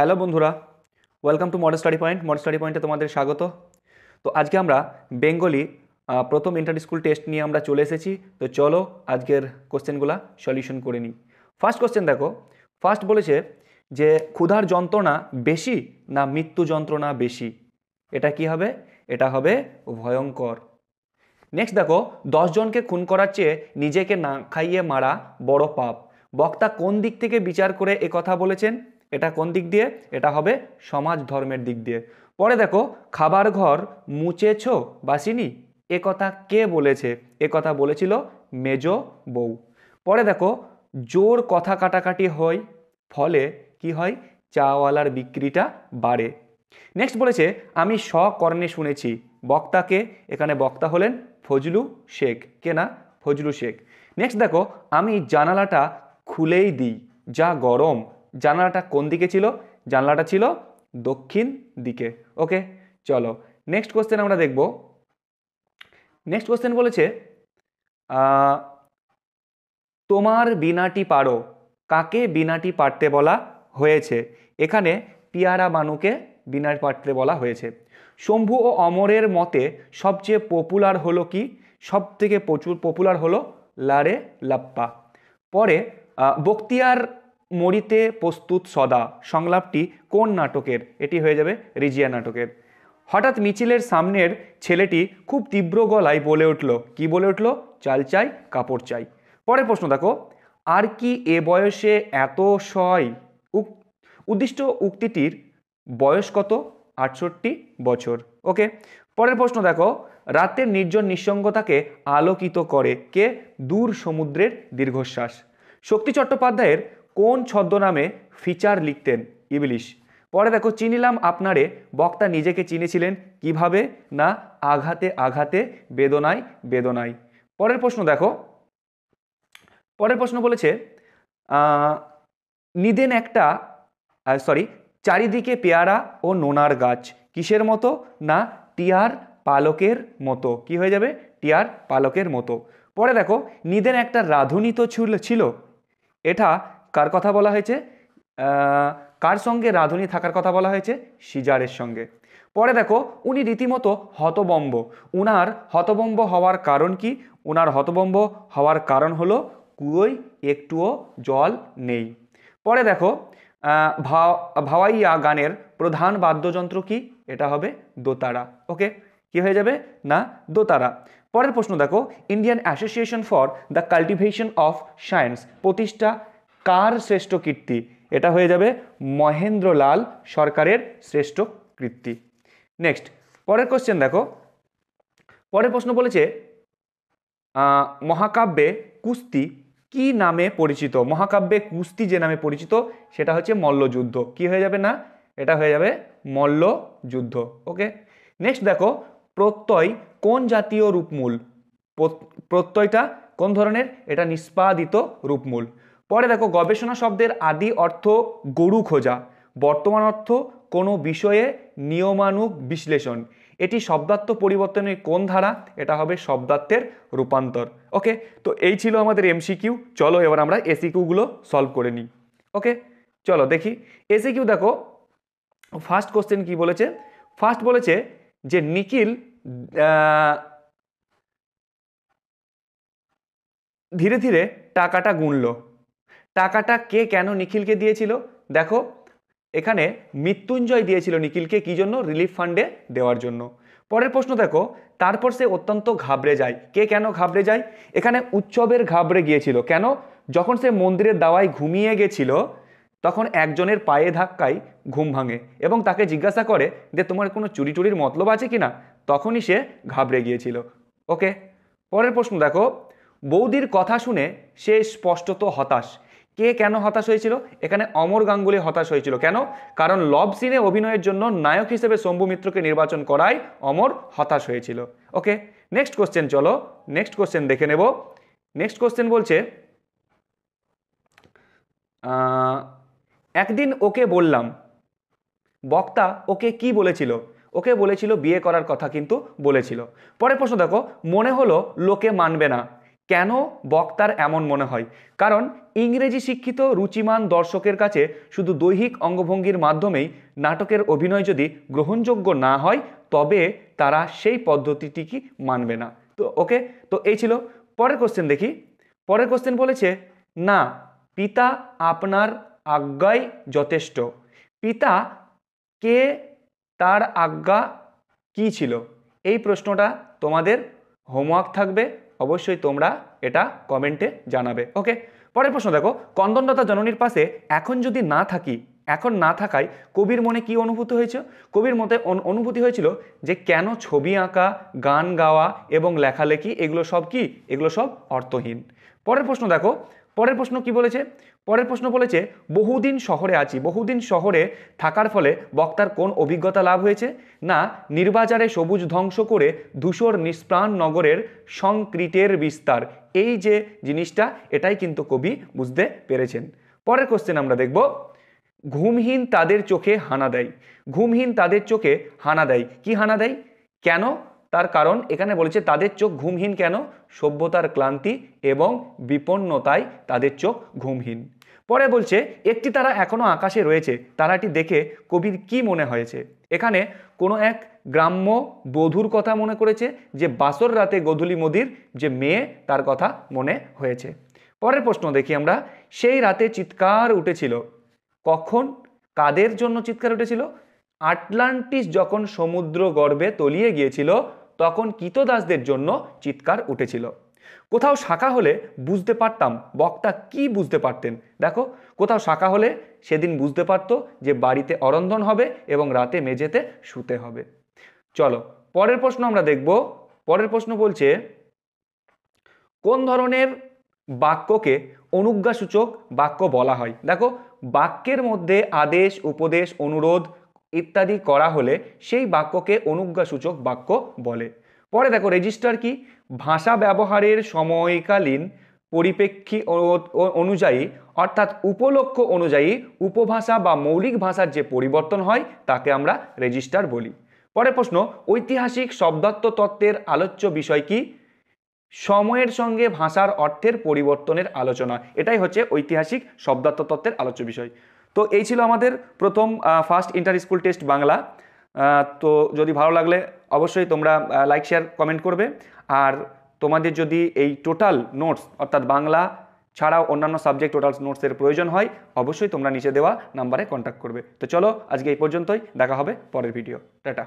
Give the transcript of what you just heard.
Hello বন্ধুরা, welcome to model study point. Model study পয়েন্টে তোমাদের স্বাগত। তো আজকে আমরা বেঙ্গলি প্রথম ইন্টার স্কুল টেস্ট নিয়ে আমরা চলে এসেছি। তো চলো আজকের কোশ্চেনগুলো সলিউশন করে নিই। ফার্স্ট কোশ্চেন দেখো, ফার্স্ট বলেছে যে ক্ষুধার যন্ত্রণা বেশি না মৃত্যু যন্ত্রণা বেশি? এটা কি হবে? এটা হবে ভয়ঙ্কর। নেক্সট দেখো, 10 জনকে খুন করার চেয়ে নিজেকে না খাইয়ে মারা বড় পাপ। বক্তা কোন দিক থেকে বিচার করে এ কথা বলেছেন? এটা কোন দিক দিয়ে? এটা হবে সমাজ ধর্মের দিক দিয়ে। পরে দেখো, খাবার ঘর মুছেছ বাসিনি, এ কথা কে বলেছে? এ কথা বলেছিল মেজ বউ। পরে দেখো, জোর কথা কাটাকাটি হয়, ফলে কি হয়? চাওয়ালার বিক্রিটা বাড়ে। নেক্সট বলেছে আমি স্বকর্ণে শুনেছি। বক্তাকে, এখানে বক্তা হলেন ফজলু শেখ। কে না? ফজলু শেখ। নেক্সট দেখো, আমি জানালাটা খুলেই দিই, যা গরম। জানালাটা কোন দিকে ছিল? জানালাটা ছিল দক্ষিণ দিকে। ওকে, চলো নেক্সট কোশ্চেন আমরা দেখব। নেক্সট কোশ্চেন বলেছে তোমার বিনাটি পারো, কাকে বিনাটি পারতে বলা হয়েছে? এখানে পিয়ারা বানুকে বিনাটি পারতে বলা হয়েছে। শম্ভু ও অমরের মতে সবচেয়ে পপুলার হলো কি? সব থেকে প্রচুর পপুলার হলো লারে লাপ্পা। পরে বক্তিয়ার মরিতে প্রস্তুত সদা সংলাপটি কোন নাটকের? এটি হয়ে যাবে রিজিয়া নাটকের। হঠাৎ মিছিলের সামনের ছেলেটি খুব তীব্র গলায় বলে উঠল, কি বলে উঠল? চাল চাই, কাপড় চাই। পরের প্রশ্ন দেখো, আর কি এ বয়সে এত সয়? উদ্দিষ্ট উক্তিটির বয়স কত? 68 বছর। ওকে, পরের প্রশ্ন দেখো, রাতের নির্জন নিঃসঙ্গতাকে আলোকিত করে কে? দূর সমুদ্রের দীর্ঘশ্বাস। শক্তি চট্টোপাধ্যায়ের কোন ছদ্মনামে ফিচার লিখতেন? ইবলিশ। পরে দেখো, চিনিলাম আপনারে, বক্তা নিজেকে চিনেছিলেন কিভাবে? না আঘাতে আঘাতে, বেদনায় বেদনায়। পরের প্রশ্ন দেখো, পরের প্রশ্ন বলেছে নিদেন একটা চারিদিকে পেয়ারা ও নোনার গাছ, কিসের মতো? না টিয়ার পালকের মতো। কি হয়ে যাবে? টিয়ার পালকের মতো। পরে দেখো, নিদেন একটা রাঁধুনি তো ছিল, এটা কার কথা বলা হয়েছে? কার সঙ্গে রাঁধুনি থাকার কথা বলা হয়েছে? সিজারের সঙ্গে। পরে দেখো, উনি রীতিমতো হতবম্ব। উনার হতবম্ব হওয়ার কারণ কি? উনার হতবম্ব হওয়ার কারণ হলো কুয়োয় একটুও জল নেই। পরে দেখো, ভাওয়াইয়া গানের প্রধান বাদ্যযন্ত্র কি? এটা হবে দোতারা। ওকে, কি হয়ে যাবে? না দোতারা। পরের প্রশ্ন দেখো, Indian association for the cultivation of science প্রতিষ্ঠা কার শ্রেষ্ঠ কীর্তি? এটা হয়ে যাবে মহেন্দ্রলাল সরকারের শ্রেষ্ঠ কীর্তি। নেক্সট, পরের কোশ্চেন দেখো, পরের প্রশ্ন বলেছে মহাকাব্যে কুস্তি কি নামে পরিচিত? মহাকাব্যে কুস্তি যে নামে পরিচিত সেটা হচ্ছে মল্লযুদ্ধ। কি হয়ে যাবে? না এটা হয়ে যাবে মল্লযুদ্ধ। ওকে, নেক্সট দেখো, প্রত্যয় কোন জাতীয় রূপমূল? প্রত্যয়টা কোন ধরনের? এটা নিষ্পাদিত রূপমূল। পরে দেখো, গবেষণা শব্দের আদি অর্থ গরু খোঁজা, বর্তমান অর্থ কোনো বিষয়ে নিয়মানুগ বিশ্লেষণ। এটি শব্দার্থ পরিবর্তনের কোন ধারা? এটা হবে শব্দার্থের রূপান্তর। ওকে, তো এই ছিল আমাদের এমসিকিউ। চলো এবার আমরা এসিকিউগুলো সলভ করে নিই। ওকে, চলো দেখি এসিকিউ। দেখো ফার্স্ট কোশ্চেন কি বলেছে? ফার্স্ট বলেছে যে নিখিল ধীরে ধীরে টাকাটা গুনল। টাকাটা কে কেন নিখিলকে দিয়েছিল? দেখো এখানে মৃত্যুঞ্জয় দিয়েছিল নিখিলকে কি জন্য? রিলিফ ফান্ডে দেওয়ার জন্য। পরের প্রশ্ন দেখো, তারপর সে অত্যন্ত ঘাবড়ে যায়। কে কেন ঘাবড়ে যায়? এখানে উৎসবের ঘাবড়ে গিয়েছিল। কেন? যখন সে মন্দিরের দাওয়ায় ঘুমিয়ে গেছিল তখন একজনের পায়ে ধাক্কায় ঘুম ভাঙে এবং তাকে জিজ্ঞাসা করে যে তোমার কোনো চুরি টুরির মতলব আছে কিনা, তখনই সে ঘাবড়ে গিয়েছিল। ওকে, পরের প্রশ্ন দেখো, বৌদির কথা শুনে সে স্পষ্টত হতাশ। কে কেন হতাশ হয়েছিল? এখানে অমর গাঙ্গুলি হতাশ হয়েছিল। কেন? কারণ লভ সিনে অভিনয়ের জন্য নায়ক হিসেবে শম্ভু মিত্রকে নির্বাচন করায় অমর হতাশ হয়েছিল। ওকে, নেক্সট কোশ্চেন। চলো নেক্সট কোশ্চেন দেখে নেব। নেক্সট কোশ্চেন বলছে একদিন ওকে বললাম। বক্তা ওকে কি বলেছিল? ওকে বলেছিল বিয়ে করার কথা, কিন্তু বলেছিল। পরের প্রশ্ন দেখো, মনে হলো লোকে মানবে না। কেন বক্তার এমন মনে হয়? কারণ ইংরেজি শিক্ষিত রুচিমান দর্শকের কাছে শুধু দৈহিক অঙ্গভঙ্গির মাধ্যমেই নাটকের অভিনয় যদি গ্রহণযোগ্য না হয় তবে তারা সেই পদ্ধতিটি কি মানবে না। তো ওকে, তো এই ছিল। পরের কোশ্চেন দেখি। পরের কোশ্চেন বলেছে, না, পিতা আপনার আজ্ঞাই যথেষ্ট। পিতা কে, তার আজ্ঞা কি ছিল? এই প্রশ্নটা তোমাদের হোমওয়ার্ক থাকবে, অবশ্যই তোমরা এটা কমেন্টে জানাবে। ওকে, পরের প্রশ্ন দেখো, কন্দনলতা জননীর পাশে এখন যদি না থাকি, এখন না থাকায় কবির মনে কি অনুভূতি হয়েছে? কবির মতে অনুভূতি হয়েছিল যে কেন ছবি আঁকা, গান গাওয়া এবং লেখালেখি এগুলো সব কি, এগুলো সব অর্থহীন। পরের প্রশ্ন দেখো, পরের প্রশ্ন কি বলেছে? পরের প্রশ্ন বলেছে, বহুদিন শহরে আছি। বহুদিন শহরে থাকার ফলে বক্তার কোন অভিজ্ঞতা লাভ হয়েছে? না, নির্বাচারে সবুজ ধ্বংস করে ধূসর নিষ্প্রাণ নগরের সংকৃতের বিস্তার। এই যে জিনিসটা, এটাই কিন্তু কবি বুঝতে পেরেছেন। পরের কোশ্চেন আমরা দেখব, ঘুমহীন তাদের চোখে হানা দেয়। ঘুমহীন তাদের চোখে হানা দেয়, কি হানা দেয়, কেন? তার কারণ এখানে বলেছে তাদের চোখ ঘুমহীন কেন? সভ্যতার ক্লান্তি এবং বিপন্নতায় তাদের চোখ ঘুমহীন। পরে বলছে, একটি তারা এখনো আকাশে রয়েছে, তারাটি দেখে কবির কি মনে হয়েছে? এখানে কোনো এক গ্রাম্য বধূর কথা মনে করেছে, যে বাসর রাতে গোধূলি মোদির যে মেয়ে, তার কথা মনে হয়েছে। পরের প্রশ্ন দেখি আমরা, সেই রাতে চিৎকার উঠেছিল। কখন, কাদের জন্য চিৎকার উঠেছিল? আটলান্টিস যখন সমুদ্র গর্ভে তলিয়ে গিয়েছিল তখন কৃতদাসদের জন্য চিৎকার উঠেছিল। কোথাও শাখা হলে বুঝতে পারতাম, বক্তা কি বুঝতে পারতেন? দেখো, কোথাও শাখা হলে সেদিন বুঝতে পারতো যে বাড়িতে অরন্ধন হবে এবং রাতে মেঝেতে শুতে হবে। চলো পরের প্রশ্ন আমরা দেখব। পরের প্রশ্ন বলছে, কোন ধরনের বাক্যকে অনুজ্ঞাসূচক বাক্য বলা হয়? দেখো, বাক্যের মধ্যে আদেশ, উপদেশ, অনুরোধ ইত্যাদি করা হলে সেই বাক্যকে অনুজ্ঞাসূচক বাক্য বলে। পরে দেখো, রেজিস্টার কি? ভাষা ব্যবহারের সময়কালীন পরিপ্রেক্ষী অনুযায়ী, অর্থাৎ উপলক্ষ অনুযায়ী উপভাষা বা মৌলিক ভাষার যে পরিবর্তন হয় তাকে আমরা রেজিস্টার বলি। পরের প্রশ্ন, ঐতিহাসিক শব্দার্থ তত্ত্বের আলোচ্য বিষয় কি? সময়ের সঙ্গে ভাষার অর্থের পরিবর্তনের আলোচনা, এটাই হচ্ছে ঐতিহাসিক শব্দার্থ তত্ত্বের আলোচ্য বিষয়। তো এই ছিল আমাদের প্রথম first inter school test Bangla. তো যদি ভালো লাগলে অবশ্যই তোমরা লাইক, শেয়ার, কমেন্ট করবে। আর তোমাদের যদি এই টোটাল নোটস অর্থাৎ বাংলা ছাড়াও অন্যান্য সাবজেক্ট টোটাল নোটসের প্রয়োজন হয়, অবশ্যই তোমরা নিচে দেওয়া নাম্বারে কন্ট্যাক্ট করবে। তো চলো আজকে এই পর্যন্তই, দেখা হবে পরের ভিডিও। টাটা।